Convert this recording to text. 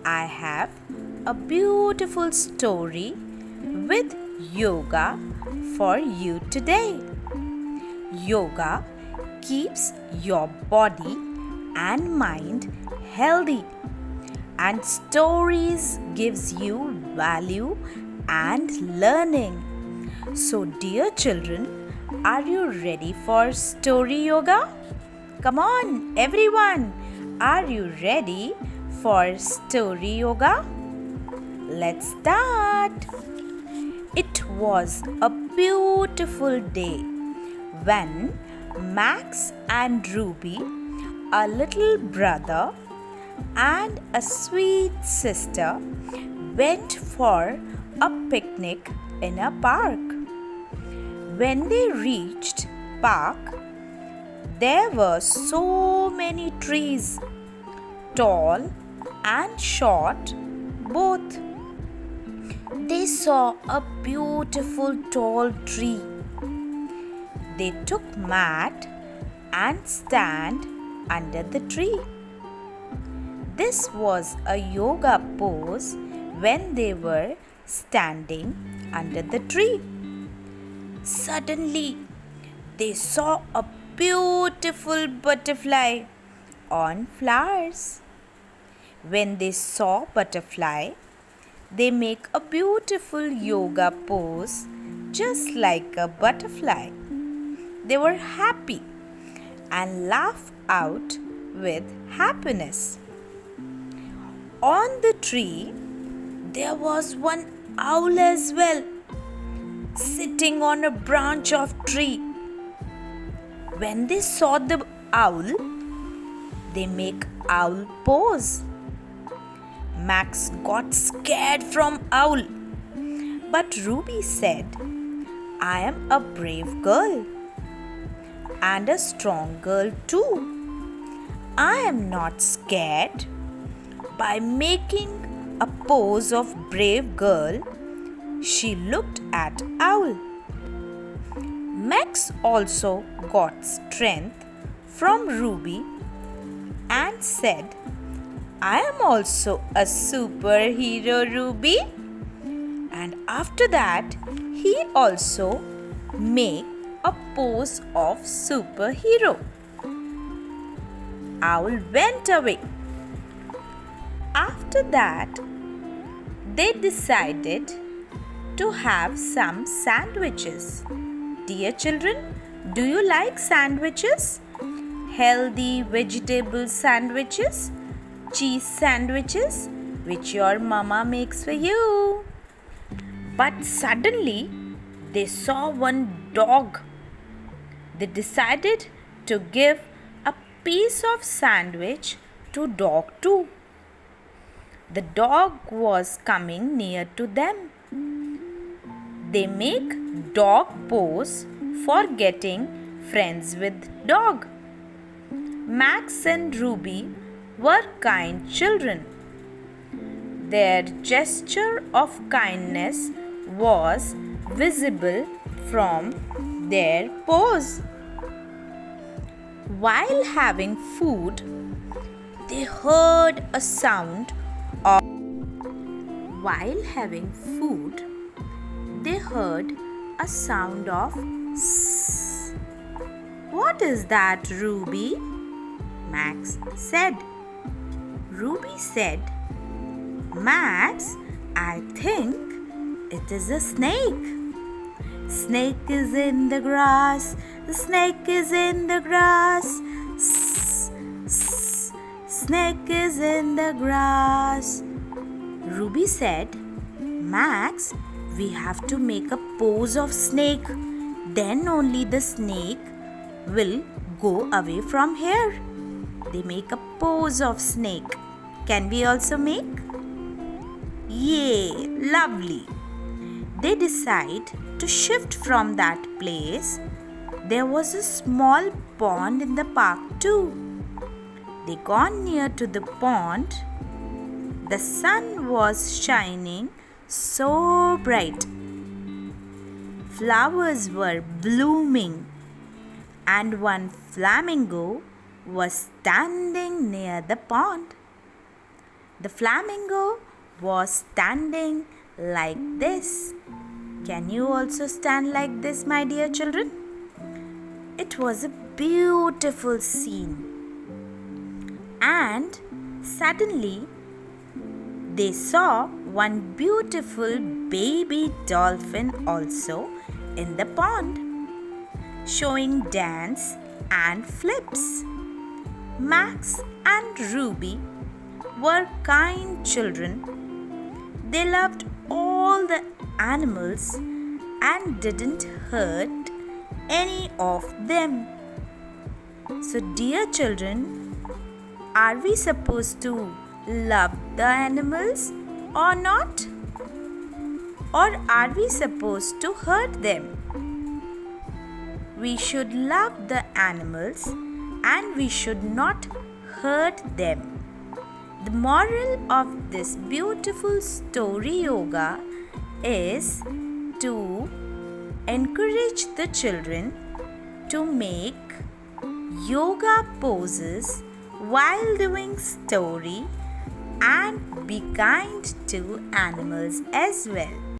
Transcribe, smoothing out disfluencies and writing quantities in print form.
I have a beautiful story with yoga for you today. Yoga keeps your body and mind healthy, and stories gives you value and learning. So dear children, are you ready for story yoga? Come on everyone, are you ready for story yoga? Let's start. It was a beautiful day when Max and Ruby, a little brother and a sweet sister, went for a picnic in a park. When they reached park, there were so many trees, tall and short both. They saw a beautiful tall tree. They took mat and stand under the tree. This was a yoga pose when they were standing under the tree. Suddenly, they saw a beautiful butterfly on flowers. When they saw butterfly, they make a beautiful yoga pose just like a butterfly. They were happy and laughed out with happiness. On the tree, there was one owl as well, sitting on a branch of tree. When they saw the owl, they make owl pose. Max got scared from owl, but Ruby said, I am a brave girl and a strong girl too. I am not scared. By making a pose of brave girl, she looked at owl. Max also got strength from Ruby and said, I am also a superhero, Ruby. And after that, he also made a pose of superhero. Owl went away. After that, they decided to have some sandwiches. Dear children, do you like sandwiches? Healthy vegetable sandwiches, cheese sandwiches, which your mama makes for you. But suddenly, they saw one dog. They decided to give a piece of sandwich to dog too. The dog was coming near to them. They make dog pose for getting friends with dog. Max and Ruby were kind children. Their gesture of kindness was visible from their pose. While having food, they heard a sound of sss. What is that, Ruby? Max said. Ruby said, Max, I think it is a snake. Snake is in the grass. The snake is in the grass. Sss, sss, snake is in the grass. Ruby said, Max, we have to make a pose of snake. Then only the snake will go away from here. They make a pose of snake. Can we also make? Yay, lovely. They decide to shift from that place. There was a small pond in the park too. They got near to the pond. The sun was shining so bright. Flowers were blooming, and one flamingo was standing near the pond. The flamingo was standing like this. Can you also stand like this, my dear children? It was a beautiful scene. And suddenly they saw one beautiful baby dolphin also in the pond, showing dance and flips. Max and Ruby were kind children. They loved all the animals and didn't hurt any of them. So, dear children, are we supposed to love the animals or not? Or are we supposed to hurt them? We should love the animals and we should not hurt them. The moral of this beautiful story yoga is to encourage the children to make yoga poses while doing story and be kind to animals as well.